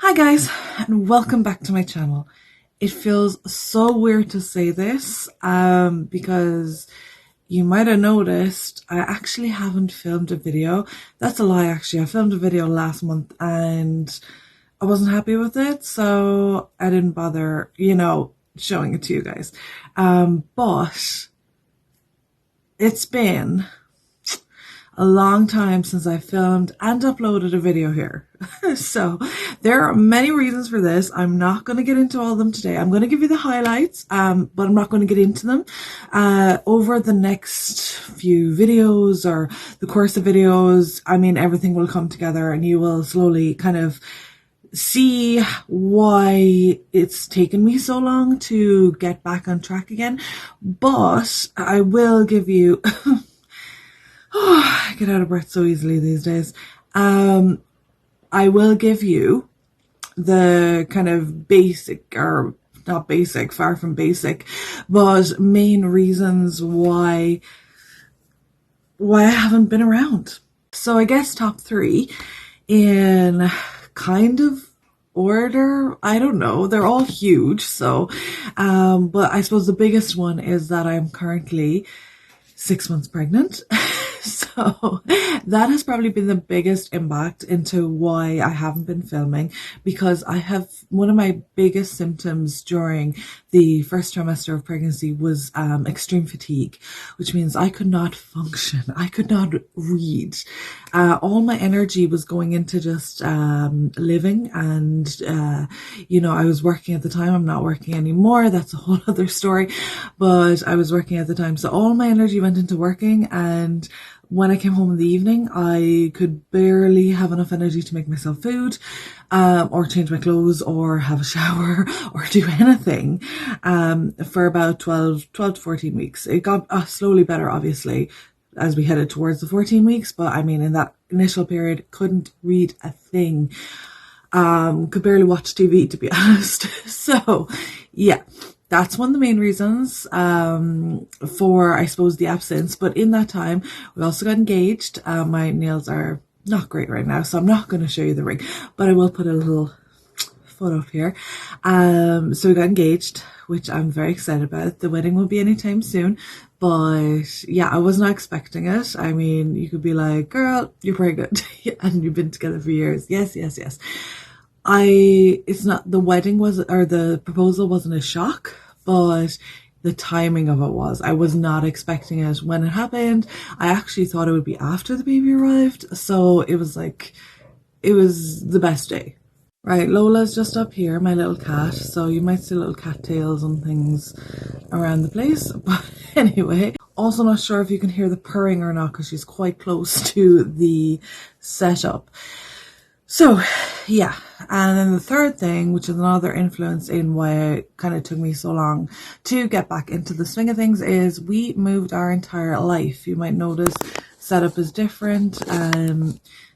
Hi guys, and welcome back to my channel. It feels so weird to say this because you might have noticed I actually haven't filmed a video. That's a lie actually. I filmed a video last month and I wasn't happy with it, so I didn't bother, showing it to you guys. But it's been a long time since I filmed and uploaded a video here. So there are many reasons for this. I'm not going to get into all of them today. I'm going to give you the highlights, but I'm not going to get into them. Over the next few videos or the course of videos, everything will come together and you will slowly kind of see why it's taken me so long to get back on track again. But I will give you I get out of breath so easily these days. I will give you the kind of basic, or not basic, far from basic, but main reasons why I haven't been around. So I guess top 3 in kind of order. I don't know. They're all huge. So, but I suppose the biggest one is that I'm currently 6 months pregnant. So that has probably been the biggest impact into why I haven't been filming, because I have one of my biggest symptoms during the first trimester of pregnancy was extreme fatigue, which means I could not function. I could not read. All my energy was going into just living, and I was working at the time. I'm not working anymore. That's a whole other story, but I was working at the time. So all my energy went into working, and when I came home in the evening, I could barely have enough energy to make myself food, or change my clothes, or have a shower, or do anything, for about 12 to 14 weeks. It got slowly better, obviously, as we headed towards the 14 weeks. But in that initial period, couldn't read a thing. Could barely watch TV, to be honest. So, yeah. That's one of the main reasons for, I suppose, the absence. But in that time, we also got engaged. My nails are not great right now, so I'm not going to show you the ring, but I will put a little photo up here. So we got engaged, which I'm very excited about. The wedding will be anytime soon, but yeah, I was not expecting it. You could be like, girl, you're pregnant and you've been together for years. Yes. It's not, the wedding was, or the proposal wasn't a shock, but the timing of it was. I was not expecting it when it happened. I actually thought it would be after the baby arrived. So it was the best day. Right, Lola's just up here, my little cat. So you might see little cattails and things around the place. But anyway, also not sure if you can hear the purring or not, because she's quite close to the setup. So, yeah. And then the third thing, which is another influence in why it kind of took me so long to get back into the swing of things, is we moved our entire life. You might notice setup is different.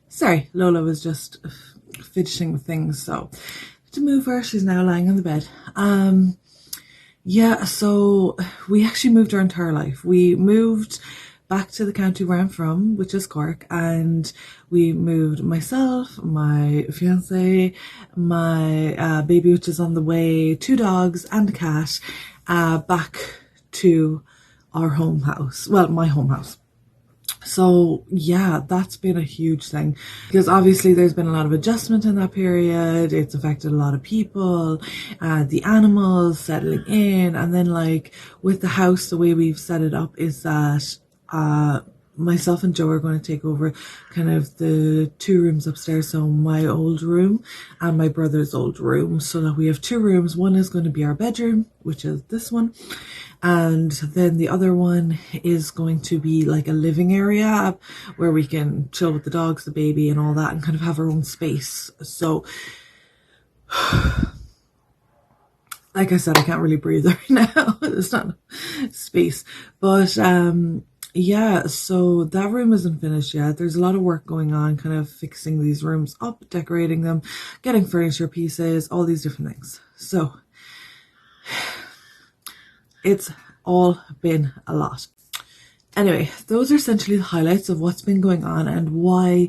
Sorry, Lola was just fidgeting with things. So to move her, she's now lying on the bed. Yeah, so we actually moved our entire life. We moved back to the county where I'm from, which is Cork, and we moved myself, my fiance, my baby, which is on the way, 2 dogs and a cat, back to our home house. Well, my home house. So yeah, that's been a huge thing, because obviously there's been a lot of adjustment in that period. It's affected a lot of people, the animals settling in, and then with the house, the way we've set it up is that myself and Joe are going to take over kind of the 2 rooms upstairs, so my old room and my brother's old room, so that we have 2 rooms. One is going to be our bedroom, which is this one, and then the other one is going to be like a living area where we can chill with the dogs, the baby and all that, and kind of have our own space. So like I said, I can't really breathe right now. There's not space, but yeah, so that room isn't finished yet. There's a lot of work going on, kind of fixing these rooms up, decorating them, getting furniture pieces, all these different things. So it's all been a lot. Anyway, those are essentially the highlights of what's been going on and why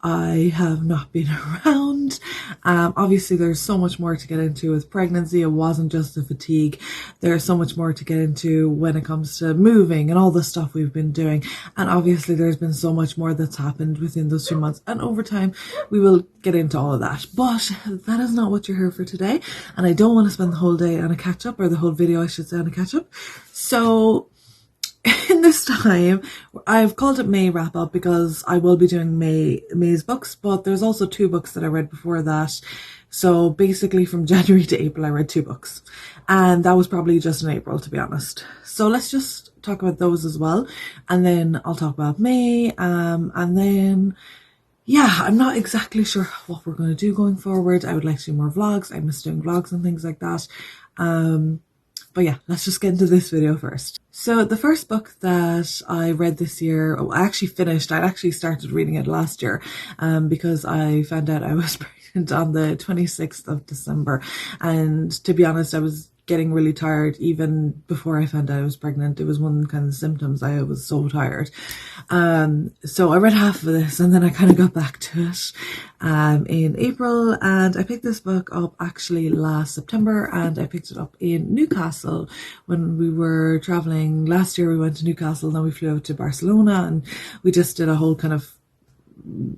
I have not been around. Obviously there's so much more to get into with pregnancy. It wasn't just the fatigue. There's so much more to get into when it comes to moving and all the stuff we've been doing. And obviously there's been so much more that's happened within those 2 months. And over time, we will get into all of that. But that is not what you're here for today. And I don't want to spend the whole day on a catch up, or the whole video, I should say, on a catch up. So in this time, I've called it May wrap up because I will be doing May's books, but there's also 2 books that I read before that. So basically from January to April, I read 2 books, and that was probably just in April, to be honest. So let's just talk about those as well. And then I'll talk about May. And then, yeah, I'm not exactly sure what we're going to do going forward. I would like to do more vlogs. I miss doing vlogs and things like that. But yeah, let's just get into this video first. So the first book that I read this year, I actually finished. I actually started reading it last year because I found out I was pregnant on the 26th of December. And to be honest, I was getting really tired even before I found out I was pregnant. It was one kind of symptoms. I was so tired. So I read half of this and then I kind of got back to it in April, and I picked this book up actually last September, and I picked it up in Newcastle when we were traveling. Last year we went to Newcastle, then we flew out to Barcelona, and we just did a whole kind of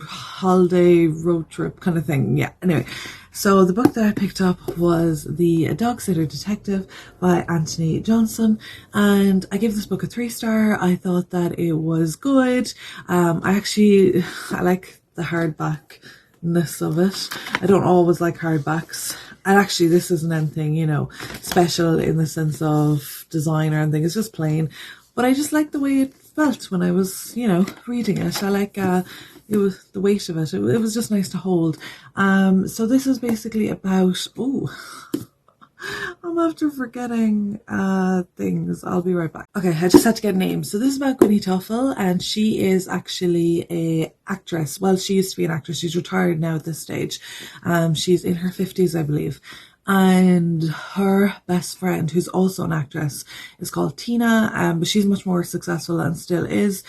holiday road trip kind of thing. Yeah, anyway, so the book that I picked up was The Dog Sitter Detective by Anthony Johnston, and I gave this book a 3-star. I thought that it was good. I like the hardbackness of it. I don't always like hardbacks, and actually this isn't anything, you know, special in the sense of design or anything. It's just plain, but I just like the way it felt when I was, you know, reading it. I like it was the weight of it. It was just nice to hold. So this is basically about, I'm after forgetting things. I'll be right back. Okay, I just had to get names. So this is about Gwynnie Toffel, and she is actually a actress. Well, she used to be an actress. She's retired now at this stage. She's in her 50s, I believe. And her best friend, who's also an actress, is called Tina, but she's much more successful and still is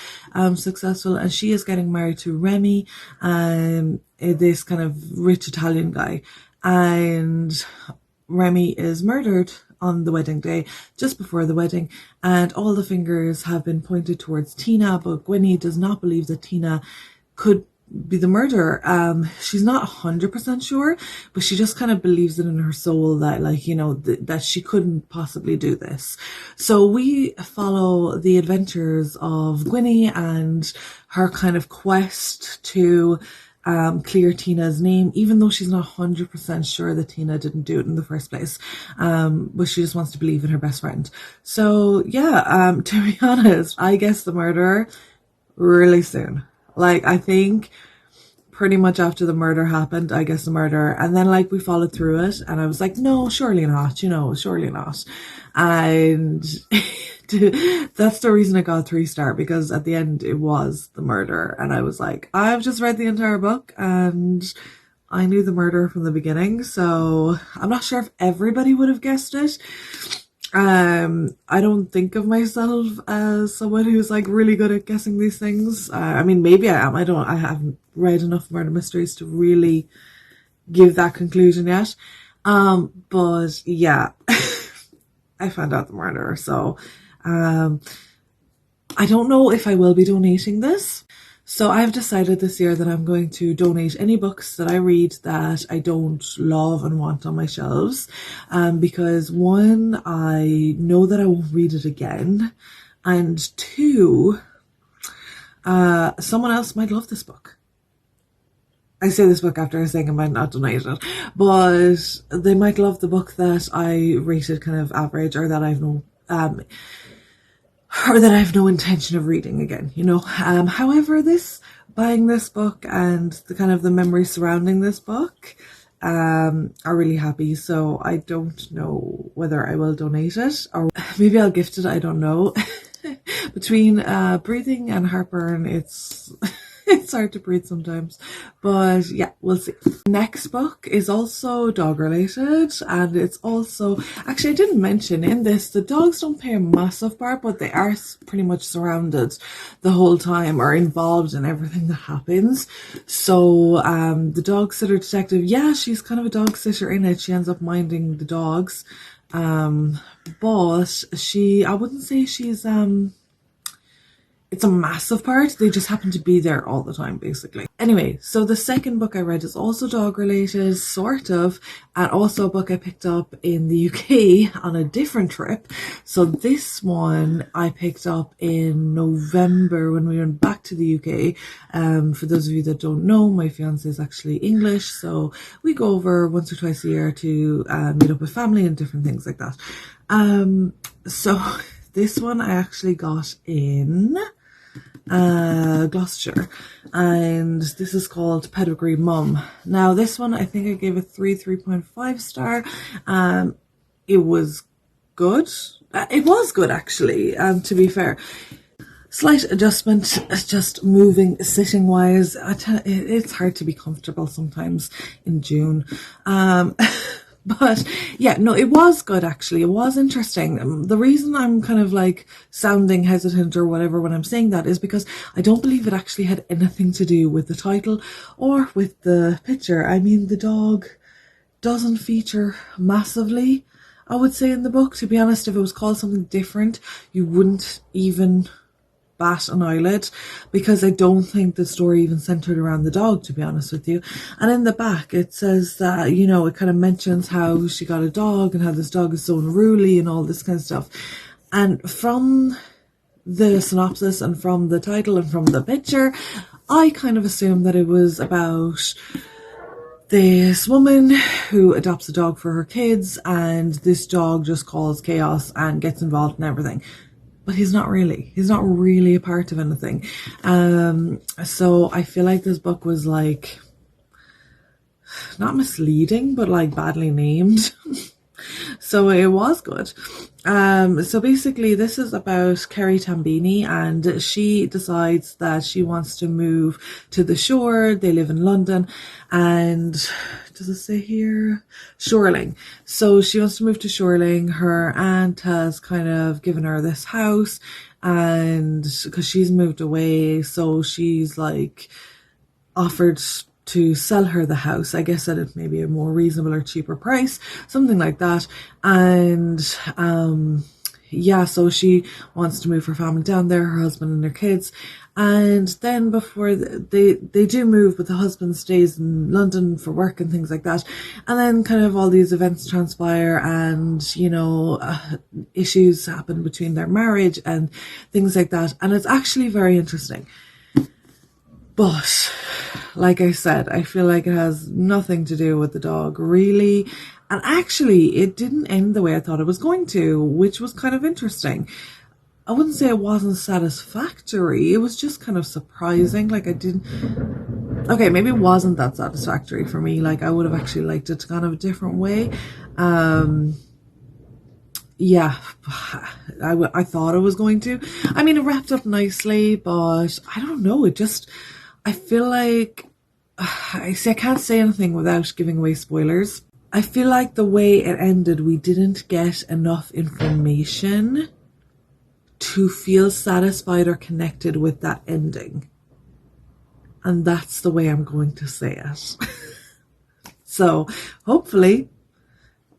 successful, and she is getting married to Remy, this kind of rich Italian guy, and Remy is murdered on the wedding day, just before the wedding, and all the fingers have been pointed towards Tina, but Gwynnie does not believe that Tina could be the murderer. She's not 100% sure, but she just kind of believes it in her soul that, like, you know, that she couldn't possibly do this. So we follow the adventures of Gwynnie and her kind of quest to clear Tina's name, even though she's not 100% sure that Tina didn't do it in the first place. But she just wants to believe in her best friend. So yeah, to be honest, I guess the murderer really soon. Like, I think pretty much after the murder happened, I guess the murderer, and then like we followed through it, and I was like, no, surely not, you know, surely not. And that's the reason it got a 3-star, because at the end it was the murderer, and I was like, I've just read the entire book and I knew the murderer from the beginning, so I'm not sure if everybody would have guessed it. I don't think of myself as someone who's like really good at guessing these things. I mean, maybe I am. I haven't read enough murder mysteries to really give that conclusion yet. But yeah, I found out the murderer. So, I don't know if I will be donating this. So I've decided this year that I'm going to donate any books that I read that I don't love and want on my shelves. Because 1, I know that I won't read it again. And 2, someone else might love this book. I say this book after saying I might not donate it, but they might love the book that I rated kind of average, or that I have no intention of reading again, you know. However, buying this book and the kind of the memories surrounding this book are really happy. So I don't know whether I will donate it, or maybe I'll gift it. I don't know. Between breathing and heartburn, it's It's hard to breathe sometimes, but yeah, we'll see. Next book is also dog related, and it's also, actually I didn't mention in this, the dogs don't play a massive part, but they are pretty much surrounded the whole time, or involved in everything that happens. So the dog sitter detective, yeah, she's kind of a dog sitter in it. She ends up minding the dogs, but I wouldn't say she's it's a massive part. They just happen to be there all the time, basically. Anyway, so the second book I read is also dog related, sort of, and also a book I picked up in the UK on a different trip. So this one I picked up in November when we went back to the UK. For those of you that don't know, my fiance is actually English, so we go over once or twice a year to meet up with family and different things like that. So this one I actually got in Gloucestershire, and this is called Pedigree Mum. Now this one I think I gave a 3.5 star. It was good. It was good, actually, to be fair. Slight adjustment, just moving, sitting wise. It's hard to be comfortable sometimes in June. But yeah, no, it was good, actually. It was interesting. The reason I'm kind of like sounding hesitant or whatever when I'm saying that is because I don't believe it actually had anything to do with the title or with the picture. I mean, the dog doesn't feature massively, I would say, in the book. To be honest, if it was called something different, you wouldn't even bat an eyelid, because I don't think the story even centered around the dog, to be honest with you. And in the back it says that, you know, it kind of mentions how she got a dog and how this dog is so unruly and all this kind of stuff. And from the synopsis and from the title and from the picture, I kind of assumed that it was about this woman who adopts a dog for her kids, and this dog just causes chaos and gets involved in everything. But he's not really a part of anything. So I feel like this book was like, not misleading, but like badly named. So it was good. So basically this is about Kerry Tambini, and she decides that she wants to move to the shore. They live in London, and does it say here? Shoreling. So she wants to move to Shoreling. Her aunt has kind of given her this house, and because she's moved away, so she's like offered to sell her the house, I guess at it maybe a more reasonable or cheaper price, something like that. And yeah, so she wants to move her family down there, her husband and their kids. And then before they do move, but the husband stays in London for work and things like that. And then kind of all these events transpire, and, you know, issues happen between their marriage and things like that. And it's actually very interesting. But like I said, I feel like it has nothing to do with the dog, really. And actually, it didn't end the way I thought it was going to, which was kind of interesting. I wouldn't say it wasn't satisfactory. It was just kind of surprising. Like, okay, maybe it wasn't that satisfactory for me. Like, I would have actually liked it kind of a different way. Yeah, I thought it was going to. I mean, it wrapped up nicely, but I don't know. I feel like, I can't say anything without giving away spoilers. I feel like the way it ended, we didn't get enough information to feel satisfied or connected with that ending. And that's the way I'm going to say it. So hopefully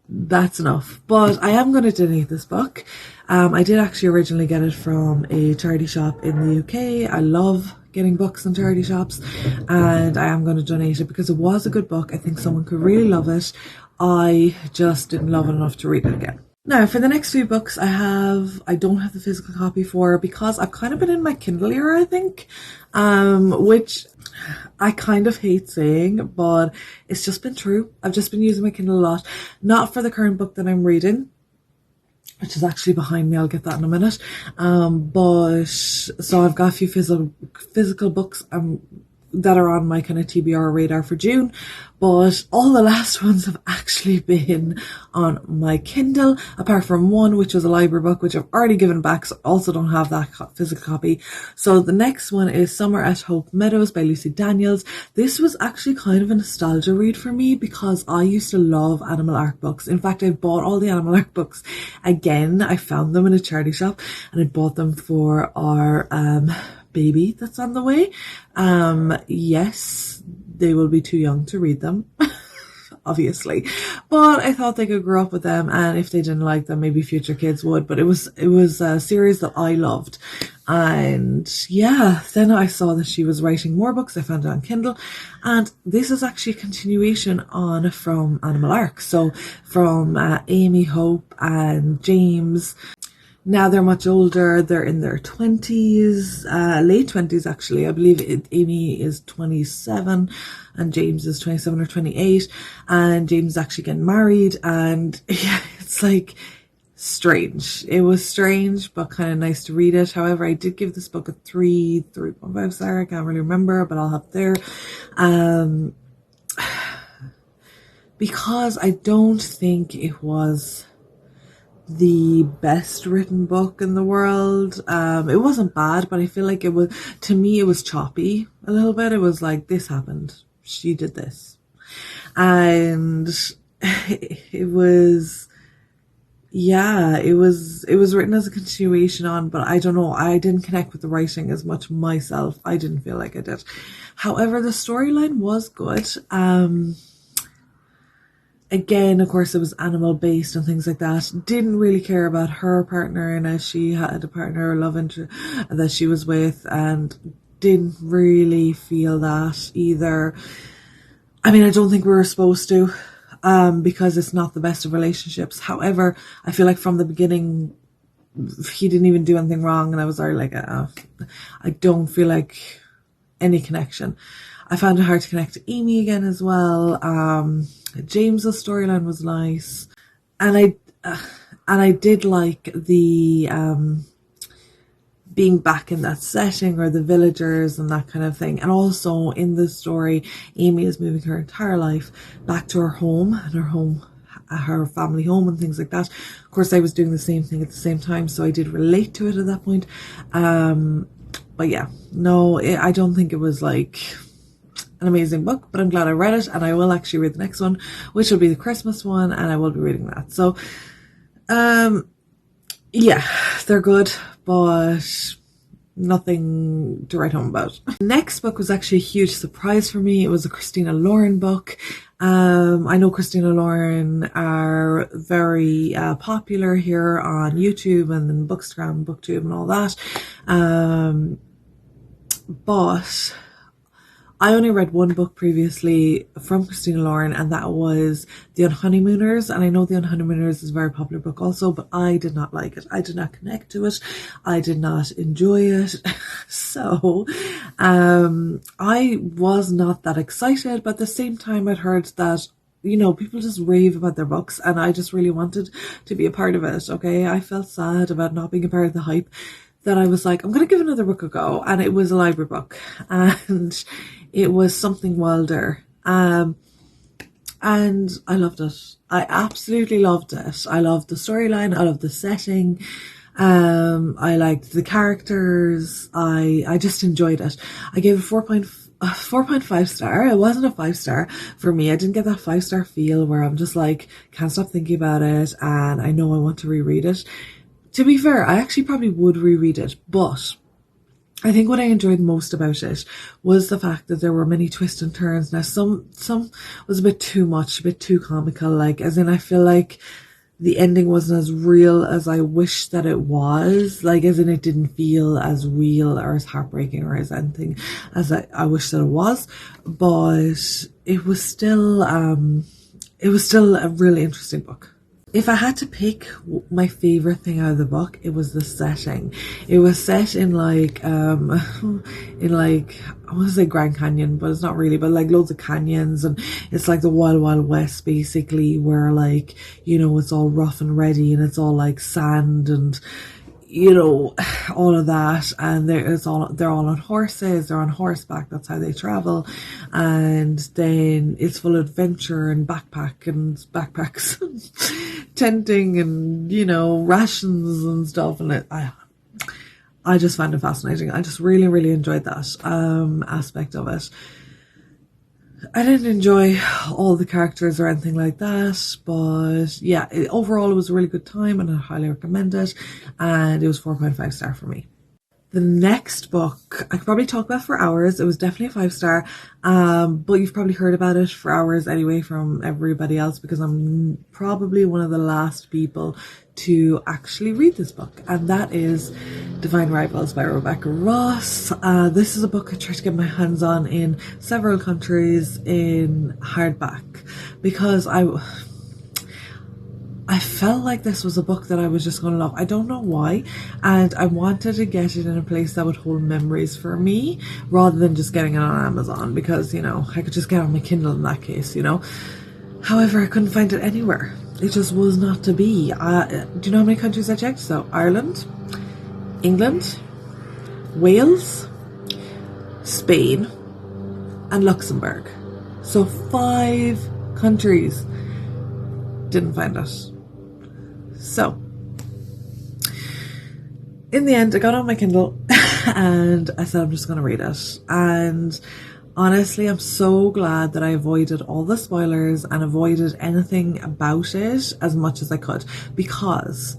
that's enough. But I am going to donate this book. I did actually originally get it from a charity shop in the UK. I love getting books in charity shops, and I am going to donate it because it was a good book. I think someone could really love it. I just didn't love it enough to read it again. Now, for the next few books I don't have the physical copy for, because I've kind of been in my Kindle era, I think, which I kind of hate saying, but it's just been true. I've just been using my Kindle a lot. Not for the current book that I'm reading, which is actually behind me. I'll get that in a minute. But so I've got a few physical books I'm that are on my kind of TBR radar for June, but all the last ones have actually been on my Kindle, apart from one, which was a library book, which I've already given back, so I also don't have that physical copy. So the next one is Summer at Hope Meadows by Lucy Daniels. This was actually kind of a nostalgia read for me because I used to love Animal Art books. In fact, I bought all the Animal Art books again. I found them in a charity shop and I bought them for our baby that's on the way. Yes, they will be too young to read them, obviously, but I thought they could grow up with them, and if they didn't like them, maybe future kids would. But it was a series that I loved, and yeah, then I saw that she was writing more books. I found it on Kindle, and this is actually a continuation on from Animal Arc, so from Amy, Hope and James. Now they're much older, they're in their 20s, late 20s actually. I believe Amy is 27 and James is 27 or 28, and James is actually getting married, and yeah, it's like strange. It was strange, but kind of nice to read it. However, I did give this book a 3.5 star. I can't really remember, but I'll have it there. Because I don't think it was the best written book in the world. It wasn't bad, but I feel like it was, to me, it was choppy a little bit. It was like, this happened, she did this, and it was, yeah, it was written as a continuation on, but I don't know, I didn't connect with the writing as much myself. I didn't feel like I did. However, the storyline was good. Again, of course, it was animal based and things like that. Didn't really care about her partner, and as she had a partner, love interest that she was with, and didn't really feel that either. I mean, I don't think we were supposed to, because it's not the best of relationships. However, I feel like from the beginning, he didn't even do anything wrong, and I was already like, I don't feel like any connection. I found it hard to connect to Amy again as well. James's storyline was nice, and I did like the being back in that setting, or the villagers and that kind of thing. And also in the story, Amy is moving her entire life back to her home, and her family home and things like that. Of course, I was doing the same thing at the same time, so I did relate to it at that point. But yeah, no, I don't think it was like an amazing book, but I'm glad I read it, and I will actually read the next one, which will be the Christmas one, and I will be reading that. So yeah, they're good, but nothing to write home about. The next book was actually a huge surprise for me. It was a Christina Lauren book. I know Christina Lauren are very popular here on YouTube and then Bookstagram, Booktube and all that. But I only read one book previously from Christina Lauren, and that was The Unhoneymooners. And I know The Unhoneymooners is a very popular book also, but I did not like it. I did not connect to it. I did not enjoy it. So I was not that excited, but at the same time I'd heard that, you know, people just rave about their books, and I just really wanted to be a part of it. Okay, I felt sad about not being a part of the hype, that I was like, I'm going to give another book a go. And it was a library book, and it was Something Wilder. And I loved it. I absolutely loved it. I loved the storyline. I loved the setting. I liked the characters. I just enjoyed it. I gave it 4.5 star. It wasn't a 5 star for me. I didn't get that 5 star feel where I'm just like, can't stop thinking about it, and I know I want to reread it. To be fair, I actually probably would reread it, but I think what I enjoyed most about it was the fact that there were many twists and turns. Now, some was a bit too much, a bit too comical, like, as in I feel like the ending wasn't as real as I wish that it was, like, as in it didn't feel as real or as heartbreaking or as anything as I wish that it was, but it was still a really interesting book. If I had to pick my favourite thing out of the book, it was the setting. It was set in like, I want to say Grand Canyon, but it's not really, but like loads of canyons, and it's like the Wild Wild West basically, where like, you know, it's all rough and ready and it's all like sand, and you know, all of that, and they're all on horses, they're on horseback, that's how they travel, and then it's full of adventure and backpacks, tenting and, you know, rations and stuff, and I just find it fascinating. I just really, really enjoyed that aspect of it. I didn't enjoy all the characters or anything like that, but yeah, overall it was a really good time and I highly recommend it, and it was 4.5 star for me. The next book I could probably talk about for hours. It was definitely a 5-star, but you've probably heard about it for hours anyway from everybody else, because I'm probably one of the last people to actually read this book, and that is Divine Rivals by Rebecca Ross. This is a book I tried to get my hands on in several countries in hardback, because I felt like this was a book that I was just going to love. I don't know why. And I wanted to get it in a place that would hold memories for me, rather than just getting it on Amazon, because, you know, I could just get it on my Kindle in that case, you know. However, I couldn't find it anywhere. It just was not to be. Do you know how many countries I checked? So Ireland, England, Wales, Spain, and Luxembourg. So 5 countries. Didn't find it. So, in the end, I got on my Kindle and I said I'm just going to read it. And honestly, I'm so glad that I avoided all the spoilers and avoided anything about it as much as I could. Because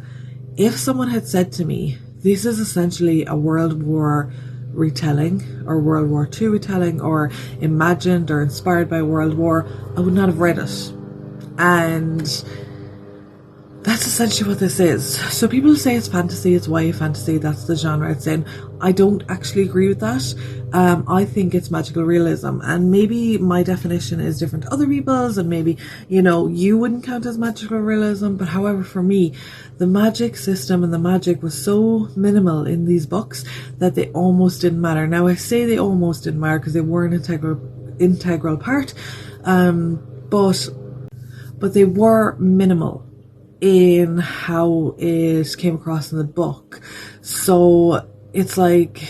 if someone had said to me, this is essentially a World War retelling, or World War II retelling, or imagined or inspired by World War, I would not have read it. And that's essentially what this is. So people say it's fantasy, it's YA fantasy, that's the genre it's in. I don't actually agree with that. I think it's magical realism, and maybe my definition is different to other people's, and maybe, you know, you wouldn't count as magical realism, but however, for me, the magic system and the magic was so minimal in these books that they almost didn't matter. Now, I say they almost didn't matter because they were an integral part, but they were minimal in how it came across in the book. So it's like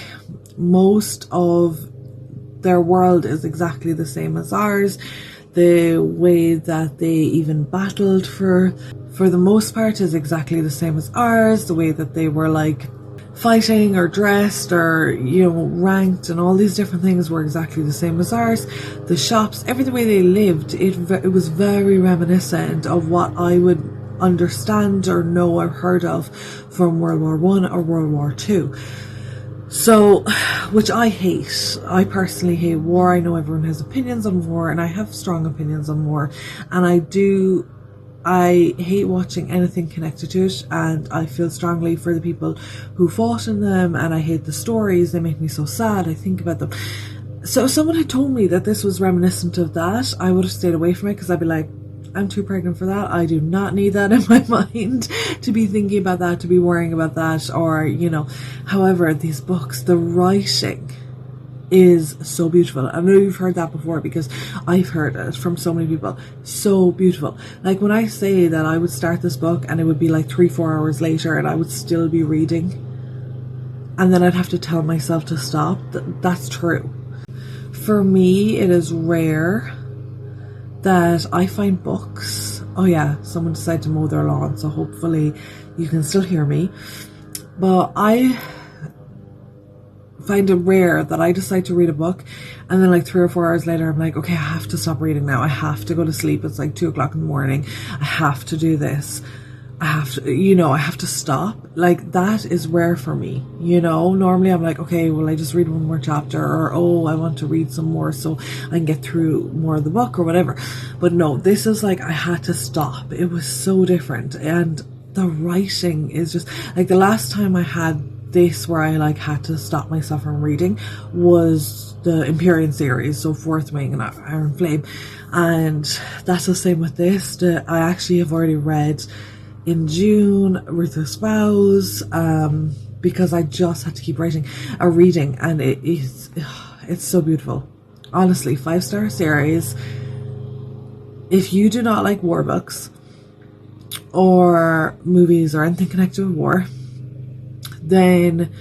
most of their world is exactly the same as ours. The way that they even battled for the most part is exactly the same as ours. The way that they were like fighting or dressed or, you know, ranked and all these different things were exactly the same as ours. The shops, every the way they lived, it was very reminiscent of what I would understand or know or heard of from World War I or World War II. So, which I hate. I personally hate war. I know everyone has opinions on war, and I have strong opinions on war, and I hate watching anything connected to it, and I feel strongly for the people who fought in them, and I hate the stories. They make me so sad. I think about them. So if someone had told me that this was reminiscent of that, I would have stayed away from it, because I'd be like, I'm too pregnant for that. I do not need that in my mind to be thinking about that, to be worrying about that, or, you know. However, these books, the writing is so beautiful. I know you've heard that before, because I've heard it from so many people. So beautiful. Like, when I say that I would start this book and it would be like 3-4 hours later and I would still be reading, and then I'd have to tell myself to stop, that's true. For me, it is rare that I find books. Oh yeah, someone decided to mow their lawn, so hopefully you can still hear me. But I find it rare that I decide to read a book and then like 3 or 4 hours later I'm like, okay, I have to stop reading now. I have to go to sleep. It's like 2 o'clock in the morning. I have to do this. I have to, you know, I have to stop. Like, that is rare for me, you know. Normally I'm like, okay, well, I just read one more chapter, or, oh, I want to read some more so I can get through more of the book or whatever. But no, this is like, I had to stop. It was so different. And the writing is just, like, the last time I had this where I like had to stop myself from reading was the Empyrean series, so Fourth Wing and Iron Flame. And that's the same with this. I actually have already read in June Ruthless Vows, because I just had to keep reading, and it's so beautiful. Honestly, 5-star series. If you do not like war books or movies or anything connected with war, then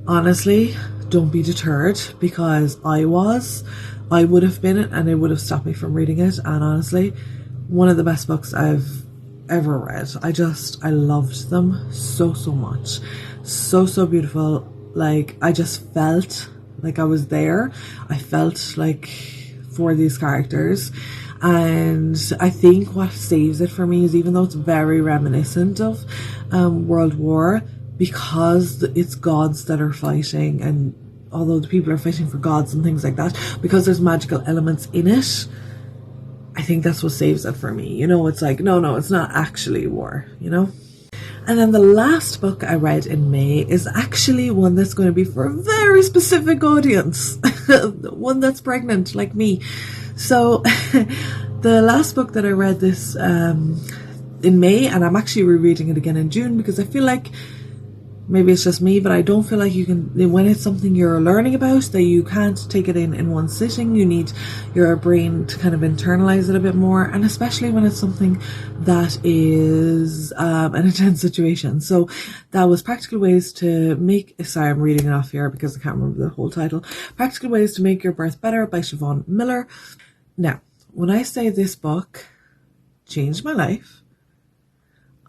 honestly, don't be deterred, because I would have been it, and it would have stopped me from reading it. And honestly, one of the best books I've ever read. I loved them so much. So beautiful. Like, I just felt like I was there. I felt like for these characters. And I think what saves it for me is, even though it's very reminiscent of World War, because it's gods that are fighting, and although the people are fighting for gods and things like that, because there's magical elements in it, I think that's what saves it for me. You know, it's like, no, it's not actually war, you know? And then the last book I read in May is actually one that's going to be for a very specific audience. One that's pregnant, like me. So the last book that I read this in May, and I'm actually rereading it again in June, because I feel like, maybe it's just me, but I don't feel like you can, when it's something you're learning about, that you can't take it in one sitting. You need your brain to kind of internalize it a bit more, and especially when it's something that is an intense situation. So that was Practical Ways to Make, sorry, I'm reading it off here because I can't remember the whole title. Practical Ways to Make Your Birth Better by Siobhan Miller. Now, when I say this book changed my life,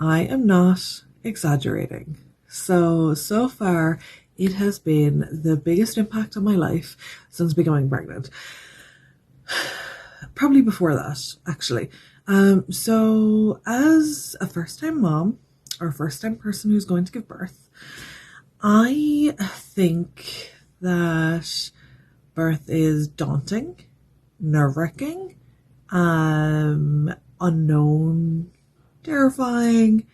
I am not exaggerating. So far, it has been the biggest impact on my life since becoming pregnant. Probably before that, actually. So as a first-time mom, or first-time person who's going to give birth, I think that birth is daunting, nerve-wracking, unknown, terrifying,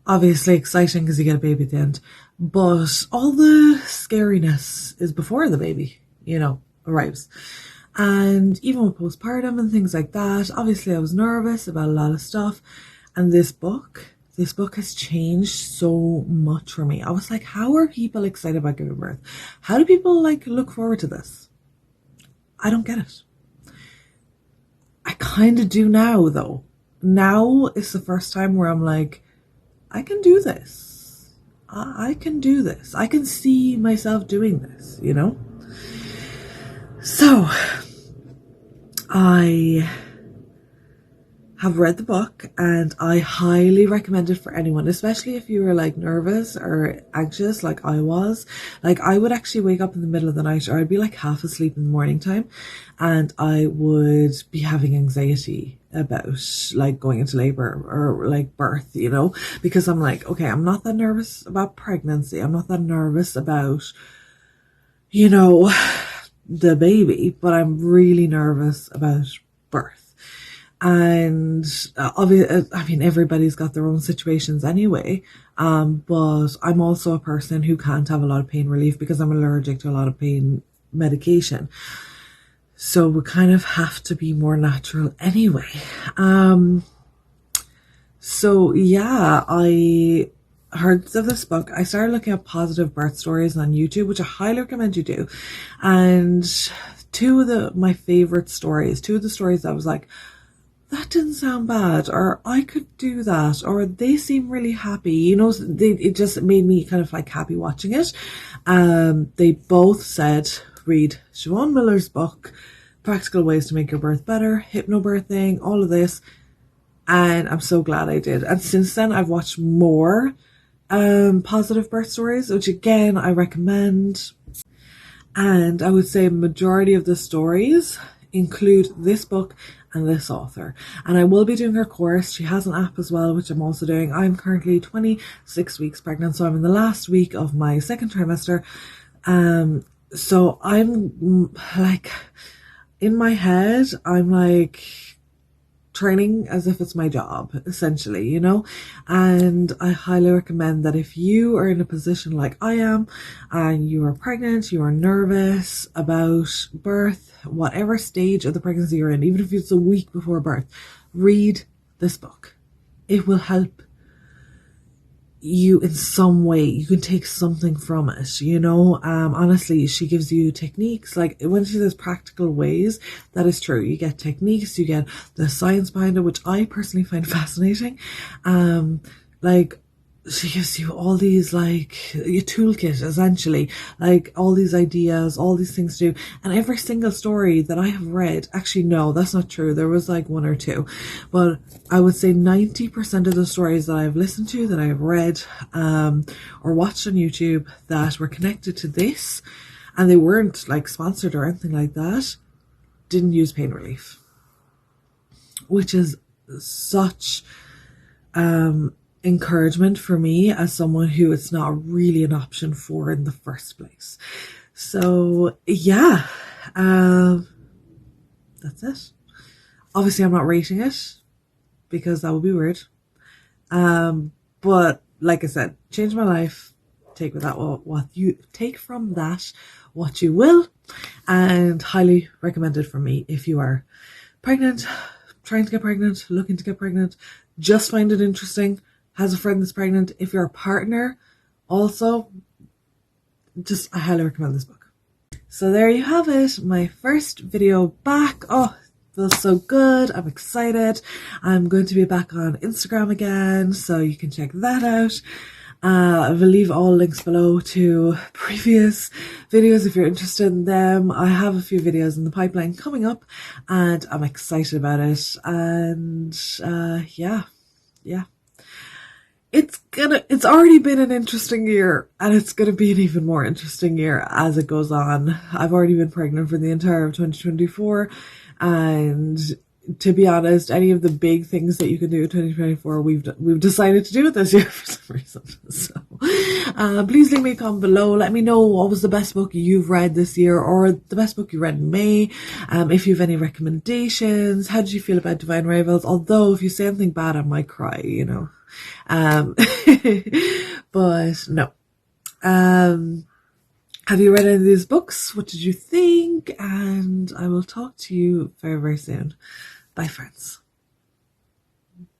obviously exciting because you get a baby at the end, but all the scariness is before the baby, you know, arrives. And even with postpartum and things like that, obviously I was nervous about a lot of stuff. And this book has changed so much for me. I was like, how are people excited about giving birth? How do people like look forward to this? I don't get it. I kind of do now, though. Now is the first time where I'm like, I can do this. I can do this. I can see myself doing this, you know? So, I have read the book, and I highly recommend it for anyone, especially if you were like nervous or anxious like I was. Like, I would actually wake up in the middle of the night, or I'd be like half asleep in the morning time, and I would be having anxiety about like going into labor or like birth, you know, because I'm like, okay, I'm not that nervous about pregnancy. I'm not that nervous about, you know, the baby, but I'm really nervous about birth. And obviously, I mean, everybody's got their own situations anyway. But I'm also a person who can't have a lot of pain relief because I'm allergic to a lot of pain medication. So we kind of have to be more natural anyway. So yeah, I heard of this book. I started looking at positive birth stories on YouTube, which I highly recommend you do. And two of my favorite stories, two of the stories I was like, that didn't sound bad, or I could do that, or they seem really happy. You know, it just made me kind of like happy watching it. They both said, read Siobhan Miller's book, Practical Ways to Make Your Birth Better, hypnobirthing, all of this. And I'm so glad I did. And since then, I've watched more positive birth stories, which again, I recommend. And I would say majority of the stories include this book and this author. And I will be doing her course. She has an app as well, which I'm also doing. I'm currently 26 weeks pregnant, so I'm in the last week of my second trimester. So I'm like, in my head, I'm like training as if it's my job, essentially, you know? And I highly recommend that if you are in a position like I am, and you are pregnant, you are nervous about birth, whatever stage of the pregnancy you're in, even if it's a week before birth, read this book. It will help you in some way. You can take something from it, you know. Honestly, she gives you techniques. Like when she says practical ways, that is true. You get techniques, you get the science behind it, which I personally find fascinating. Like she gives you all these, like, a toolkit, essentially, like all these ideas, all these things to do. And every single story that I have read, actually, no, that's not true. There was like one or two, but I would say 90% of the stories that I've listened to, that I've read, or watched on YouTube that were connected to this, and they weren't like sponsored or anything like that, didn't use pain relief, which is such, encouragement for me as someone who it's not really an option for in the first place. So yeah, that's it. Obviously, I'm not rating it because that would be weird. But like I said, changed my life. Take with that what you take from that what you will, and highly recommended for me if you are pregnant, trying to get pregnant, looking to get pregnant, just find it interesting, has a friend that's pregnant. If you're a partner, also, I highly recommend this book. So there you have it, my first video back. Oh, feels so good. I'm excited. I'm going to be back on Instagram again, so you can check that out. I will leave all links below to previous videos if you're interested in them. I have a few videos in the pipeline coming up, and I'm excited about it. And yeah. It's already been an interesting year, and it's gonna be an even more interesting year as it goes on. I've already been pregnant for the entire of 2024, and to be honest, any of the big things that you can do in 2024, we've decided to do it this year for some reason. So please leave me a comment below. Let me know what was the best book you've read this year, or the best book you read in May. If you have any recommendations, how did you feel about Divine Rivals? Although if you say anything bad, I might cry, you know. But no. Have you read any of these books? What did you think? And I will talk to you very, very soon. Bye, friends.